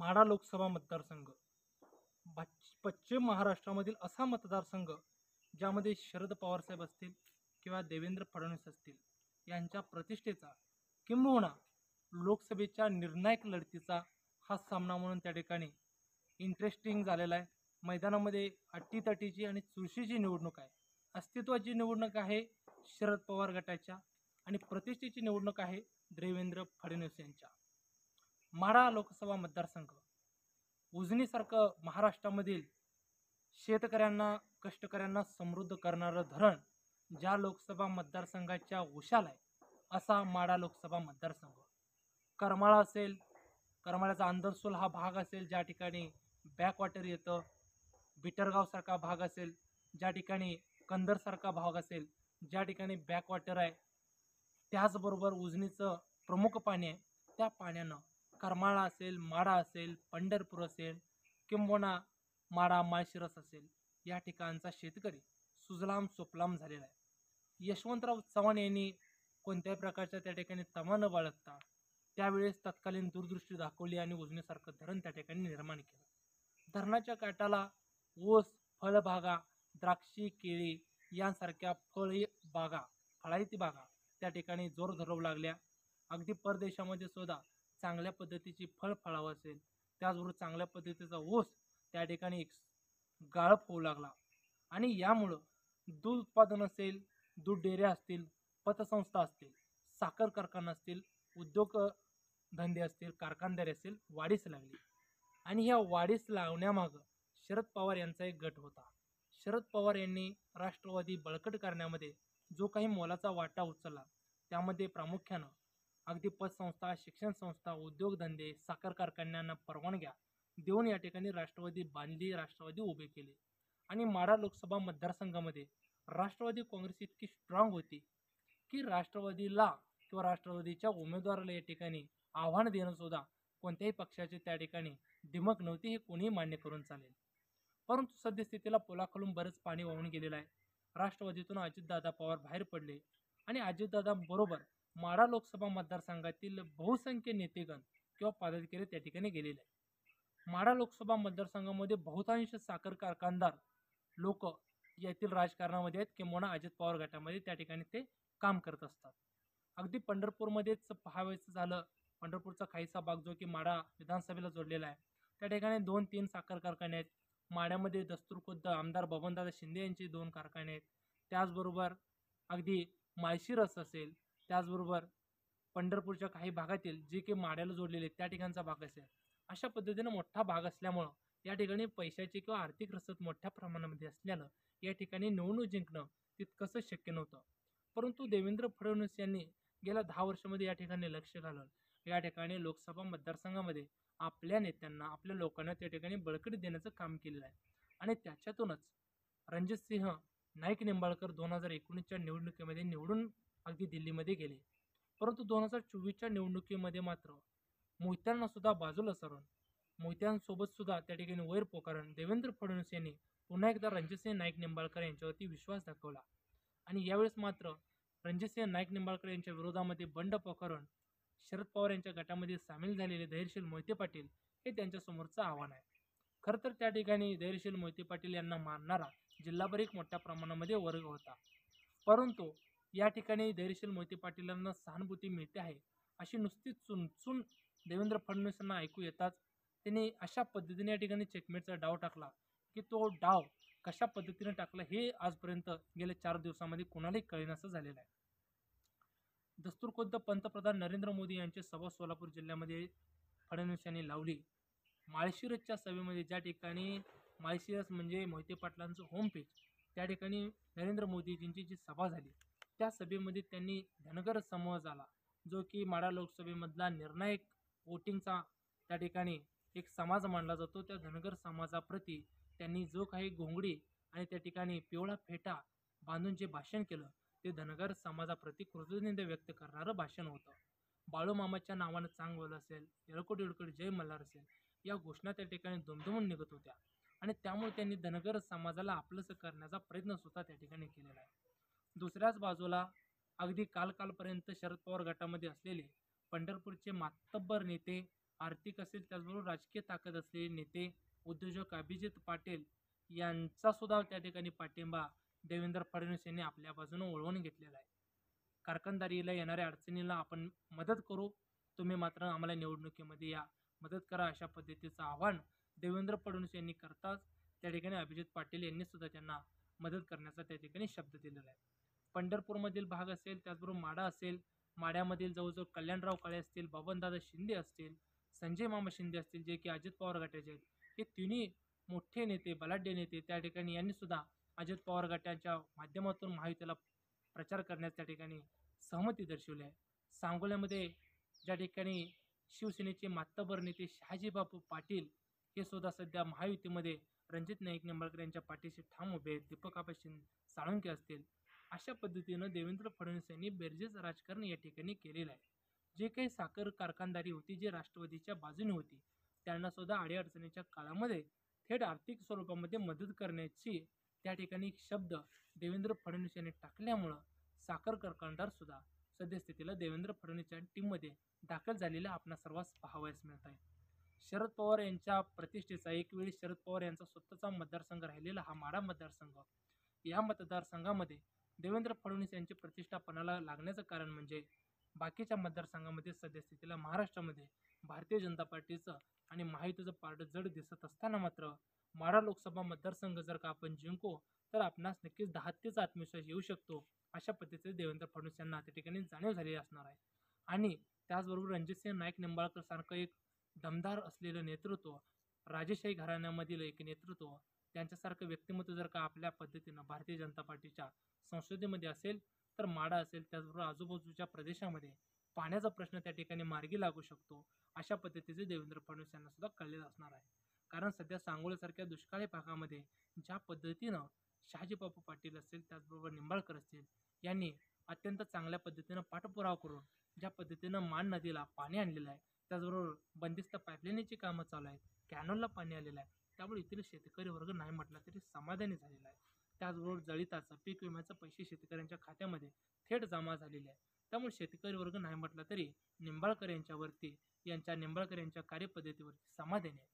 माढा लोकसभा मतदारसंघ पश्चिम महाराष्ट्रामधील असा मतदारसंघ ज्यामध्ये शरद पवार साहेब असतील किंवा देवेंद्र फडणवीस असतील यांच्या प्रतिष्ठेचा किंबहुना लोकसभेच्या निर्णायक लढतीचा हा सामना म्हणून त्या ठिकाणी इंटरेस्टिंग झालेला आहे। मैदानामध्ये अटीतटीची आणि चुरशीची निवडणूक आहे। अस्तित्वाची निवडणूक आहे शरद पवार गटाच्या आणि प्रतिष्ठेची निवडणूक आहे देवेंद्र फडणवीस यांच्या। माढा लोकसभा मतदारसंघ उजनीसारखं महाराष्ट्रामधील शेतकऱ्यांना कष्टकऱ्यांना समृद्ध करणारं धरण ज्या लोकसभा मतदारसंघाच्या उशाला आहे असा माढा लोकसभा मतदारसंघ। करमाळा असेल, करमाळ्याचा अंदरसोल हा भाग असेल ज्या ठिकाणी बॅकवॉटर येतं, बिटरगावसारखा भाग असेल ज्या ठिकाणी कंदरसारखा भाग असेल ज्या ठिकाणी बॅकवॉटर आहे, त्याचबरोबर उजनीचं प्रमुख पाणी आहे, त्या पाण्यानं करमाळा असेल, माढा असेल, पंढरपूर असेल किंबहुना माढा माळशिरस असेल या ठिकाणचा शेतकरी सुजलाम सुफलाम झालेला आहे। यशवंतराव चव्हाण यांनी कोणत्याही प्रकारच्या त्या ठिकाणी तमा न बाळगता त्यावेळेस तत्कालीन दूरदृष्टी दाखवली आणि उजनीसारखं धरण त्या ठिकाणी निर्माण केलं। धरणाच्या काठाला ऊस, फळबागा, द्राक्षी, केळी यांसारख्या फळायती बागा त्या ठिकाणी जोर धरू लागल्या। अगदी परदेशामध्ये सुद्धा चांगल्या पद्धतीची फळावं असेल, त्याचबरोबर चांगल्या पद्धतीचा ऊस त्या ठिकाणी एक गाळप होऊ लागला आणि यामुळं दूध उत्पादन असेल, दूध डेऱ्या असतील, पतसंस्था असतील, साखर कारखाना असतील, उद्योग धंदे असतील, कारखानदारी असेल वाढीस लागली। आणि ह्या वाढीस लावण्यामागं शरद पवार यांचा एक गट होता। शरद पवार यांनी राष्ट्रवादी बळकट करण्यामध्ये जो काही मोलाचा वाटा उचलला त्यामध्ये प्रामुख्यानं अगदी पतसंस्था, शिक्षण संस्था, उद्योगधंदे, साखर कारखान्यांना परवानग्या देऊन या ठिकाणी राष्ट्रवादी बांधली, राष्ट्रवादी उभे केले। आणि माढा लोकसभा मतदारसंघामध्ये राष्ट्रवादी काँग्रेस इतकी स्ट्रॉंग होती की राष्ट्रवादीला किंवा राष्ट्रवादीच्या उमेदवाराला या ठिकाणी आव्हान देणं सुद्धा कोणत्याही पक्षाचे त्या ठिकाणी दिमक नव्हती, हे कोणीही मान्य करून चालेल। परंतु सद्यस्थितीला पुलाखालून बरंच पाणी वाहून गेलेलं आहे। राष्ट्रवादीतून अजितदादा पवार बाहेर पडले आणि अजितदादा बरोबर माढा लोकसभा मतदारसंघातील बहुसंख्य नेतेगण किंवा पदाधिकारी त्या ठिकाणी गेलेले आहेत। माढा लोकसभा मतदारसंघामध्ये बहुतांश साखर कारखानदार लोक येथील राजकारणामध्ये आहेत किंवा अजित पवार गटामध्ये त्या ठिकाणी ते काम करत असतात। अगदी पंढरपूरमध्येच पाहायचं झालं, पंढरपूरचा खाईचा भाग जो की माढा विधानसभेला जोडलेला आहे, त्या ठिकाणी 2-3 साखर कारखाने आहेत। माढ्यामध्ये दस्तूरखुद्द आमदार बबनदादा शिंदे यांचे 2 कारखाने आहेत। त्याचबरोबर अगदी माळशिरस असेल, त्याचबरोबर पंढरपूरच्या काही भागातील जे की माढ्याला जोडलेले त्या ठिकाणचा भाग असेल, अशा पद्धतीनं मोठा भाग असल्यामुळं या ठिकाणी पैशाची किंवा आर्थिक रसद मोठ्या प्रमाणामध्ये असल्यानं या ठिकाणी निवडणूक जिंकणं तितकंसं शक्य नव्हतं। परंतु देवेंद्र फडणवीस यांनी गेल्या 10 वर्षामध्ये या ठिकाणी लक्ष घालून या ठिकाणी लोकसभा मतदारसंघामध्ये आपल्या नेत्यांना, आपल्या लोकांना त्या ठिकाणी बळकटी देण्याचं काम केलेलं आहे। आणि त्याच्यातूनच रणजितसिंह नाईक निंबाळकर 2019च्या निवडणुकीमध्ये निवडून अगदी दिल्लीमध्ये गेले। परंतु 2024च्या निवडणुकीमध्ये मात्र मोहित्यांना सुद्धा बाजूला सारून मोहित्यांसोबत सुद्धा त्या ठिकाणी वैर पोकारून देवेंद्र फडणवीस यांनी पुन्हा एकदा रणजितसिंह नाईक निंबाळकर यांच्यावरती विश्वास दाखवला आणि यावेळेस मात्र रणजितसिंह नाईक निंबाळकर यांच्या विरोधामध्ये बंड पोकारून शरद पवार यांच्या गटामध्ये सामील झालेले धैर्यशील मोहिते पाटील हे त्यांच्यासमोरचं आव्हान आहे। खरं तर त्या ठिकाणी धैर्यशील मोहिते पाटील यांना मानणारा जिल्हाभर एक मोठ्या प्रमाणामध्ये वर्ग होता, परंतु या ठिकाणी धैर्यशील मोहिते पाटीलांना सहानुभूती मिळते आहे अशी नुसती चुनचुन देवेंद्र फडणवीसांना ऐकू येताच त्यांनी अशा पद्धतीने या ठिकाणी चेकमेटचा डाव टाकला की तो डाव कशा पद्धतीने टाकला हे आजपर्यंत गेल्या 4 दिवसामध्ये कोणालाही कळेनासं झालेलं आहे। दस्तूरखुद्द पंतप्रधान नरेंद्र मोदी यांची सभा सोलापूर जिल्ह्यामध्ये फडणवीस यांनी लावली। माळशिरसच्या सभेमध्ये ज्या ठिकाणी माळशिरस म्हणजे मोहिते पाटलांचं होम पेज, त्या ठिकाणी नरेंद्र मोदीजींची जी सभा झाली त्या सभेमध्ये त्यांनी धनगर समूह झाला जो की माढा लोकसभेमधला निर्णायक वोटिंगचा त्या ठिकाणी एक समाज मानला जातो, त्या धनगर समाजाप्रती त्यांनी जो काही घोंगडी आणि त्या ठिकाणी पिवळा फेटा बांधून जे भाषण केलं ते धनगर समाजाप्रती कृतज्ञता व्यक्त करणारं भाषण होतं। बाळूमामाच्या नावानं चांगलं असेल, येळकोट येळकोट जय मल्हार असेल, या घोषणा त्या ठिकाणी दुमदुमून निघत होत्या आणि त्यामुळे त्यांनी धनगर समाजाला आपलंसं करण्याचा प्रयत्न सुद्धा त्या ठिकाणी केलेला आहे। दुसऱ्याच बाजूला अगदी कालपर्यंत शरद पवार गटामध्ये असलेले पंढरपूरचे मातब्बर नेते आर्थिक असेल त्याचबरोबर राजकीय ताकद असलेले नेते उद्योजक अभिजित पाटील यांचा सुद्धा त्या ठिकाणी पाठिंबा देवेंद्र फडणवीस यांनी आपल्या बाजूने वळवून घेतलेला आहे. कारखानदारीला येणाऱ्या अडचणीला आपण मदत करू, तुम्ही मात्र आम्हाला निवडणुकीमध्ये या, मदत करा, अशा पद्धतीचं आव्हान देवेंद्र फडणवीस यांनी करताच त्या ठिकाणी अभिजित पाटील यांनी सुद्धा त्यांना मदत करण्याचा त्या ठिकाणी शब्द दिलेला आहे. पंढरपूरमधील भाग असेल त्याचबरोबर माढा असेल, माढ्यामधील जवळजवळ कल्याणराव काळे असतील, बबनदादा शिंदे असतील, संजय मामा शिंदे असतील, जे की अजित पवार गटाचे आहेत, हे तिन्ही मोठे नेते, बलाढ्य नेते त्या ठिकाणी यांनी सुद्धा अजित पवार गटाच्या माध्यमातून महायुतीला प्रचार करण्यास त्या ठिकाणी सहमती दर्शवली आहे. सांगोल्यामध्ये ज्या ठिकाणी शिवसेनेचे मातबर नेते शहाजीबापू पाटील हे सुद्धा सध्या महायुतीमध्ये रणजित नाईक निंबाळकर यांच्या पाठीशी ठाम उभे आहेत, दीपक आबा साळुंखे असतील. अशा पद्धतीनं देवेंद्र फडणवीस यांनी बेरजेचं राजकारण या ठिकाणी केलेलं आहे. जे काही साखर कारखानदारी होती, जी राष्ट्रवादीच्या बाजूने होती, त्यांना सुद्धा अडीअडचणीच्या काळामध्ये थेट आर्थिक स्वरूपामध्ये मदत करण्याची त्या ठिकाणी शब्द देवेंद्र फडणवीस यांनी टाकल्यामुळं साखर कारखानदार सुद्धा सद्यस्थितीला देवेंद्र फडणवीस यांच्या टीममध्ये दाखल झालेला आपल्या सर्वांस पाहावयास मिळत आहे. शरद पवार यांच्या प्रतिष्ठेचा, एक वेळी शरद पवार यांचा स्वतःचा मतदारसंघ राहिलेला हा माढा मतदारसंघ, या मतदारसंघामध्ये देवेंद्र फडणवीस यांची प्रतिष्ठा पणाला लागण्याचं कारण म्हणजे बाकीच्या मतदारसंघामध्ये सद्यस्थितीला महाराष्ट्रामध्ये भारतीय जनता पार्टीचं आणि महायुतीचं पारडं जड दिसत असताना मात्र माढा लोकसभा मतदारसंघ जर का आपण जिंकू तर आपणास नक्कीच 10% आत्मविश्वास येऊ शकतो, अशा पद्धतीचे देवेंद्र फडणवीस यांना त्या ठिकाणी जाणीव झालेली असणार आहे. आणि त्याचबरोबर रणजितसिंह नाईक निंबाळकर सारखं एक दमदार असलेलं नेतृत्व, राजेशाही घराण्यामधील एक नेतृत्व, त्यांच्यासारखं व्यक्तिमत्व जर का आपल्या पद्धतीनं भारतीय जनता पार्टीच्या संसदेमध्ये असेल तर माढा असेल त्याचबरोबर आजूबाजूच्या प्रदेशामध्ये पाण्याचा प्रश्न त्या ठिकाणी मार्गी लागू शकतो, अशा पद्धतीचे देवेंद्र फडणवीस यांना सुद्धा कळलेलं असणार आहे. कारण सध्या सांगोल्यासारख्या दुष्काळी भागामध्ये ज्या पद्धतीनं शहाजीबापू पाटील असतील त्याचबरोबर निंबाळकर असतील यांनी अत्यंत चांगल्या पद्धतीनं पाठपुरावा करून ज्या पद्धतीनं मान नदीला पाणी आणलेलं आहे, त्याचबरोबर बंदिस्त पाईपलाईनची कामं चालू आहेत, कॅनलला पाणी आलेलं आहे, त्यामुळे येथील शेतकरी वर्ग नाही म्हटला तरी समाधानी झालेला आहे. त्याचबरोबर जळिताचं पीक विम्याचे पैसे शेतकऱ्यांच्या खात्यामध्ये थेट जमा झालेले आहे. त्यामुळे शेतकरी वर्ग नाही म्हटला तरी निंबाळकर यांच्या कार्यपद्धतीवरती समाधानी आहे.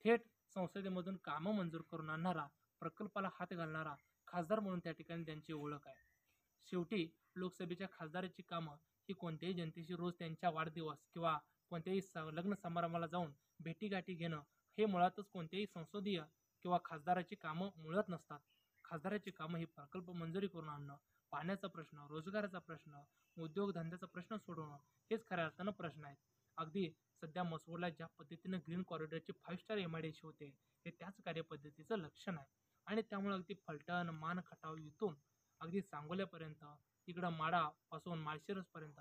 थेट संसदेमधून कामं मंजूर करून आणणारा, प्रकल्पाला हात घालणारा खासदार म्हणून त्या ठिकाणी त्यांची ओळख आहे. शेवटी लोकसभेच्या खासदाराची कामं ही कोणत्याही जनतेशी रोज त्यांच्या वाढदिवस किंवा कोणत्याही लग्न समारंभाला जाऊन भेटीगाठी घेणं हे मुळातच कोणत्याही संसदीय किंवा खासदाराची कामं मुळात नसतात. खासदाराची कामं ही प्रकल्प मंजुरी करून आणणं, पाण्याचा प्रश्न, रोजगाराचा प्रश्न, उद्योगधंद्याचा प्रश्न सोडवणं हेच खऱ्या अर्थानं प्रश्न आहेत. अगदी सध्या मसवडला ज्या पद्धतीनं ग्रीन कॉरिडॉरची 5 स्टार MIDC होते, हे त्याच कार्यपद्धतीचं लक्षण आहे. आणि त्यामुळे अगदी फलटण, मान खटाव इथून अगदी सांगोल्यापर्यंत, इकडं माढापासून माळशिरसपर्यंत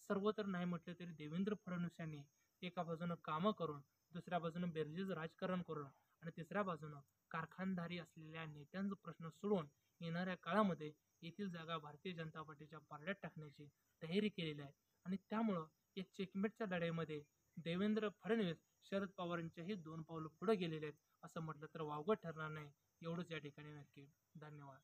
सर्वत्र नाही म्हटलं तरी देवेंद्र फडणवीस यांनी एका बाजूनं कामं करून, दुसऱ्या बाजूनं बेरजेचं राजकारण करून आणि तिसऱ्या बाजूनं कारखानदारी असलेल्या नेत्यांचा प्रश्न सोडून येणाऱ्या काळामध्ये येथील जागा भारतीय जनता पार्टीच्या पारड्यात टाकण्याची तयारी केलेली आहे. आणि त्यामुळं या चेकमेटच्या लढाईमध्ये देवेंद्र फडणवीस शरद पवारांच्याही 2 पावलं पुढे गेलेले आहेत असं म्हटलं तर वावगं ठरणार नाही. एवढंच या ठिकाणी नक्की. धन्यवाद.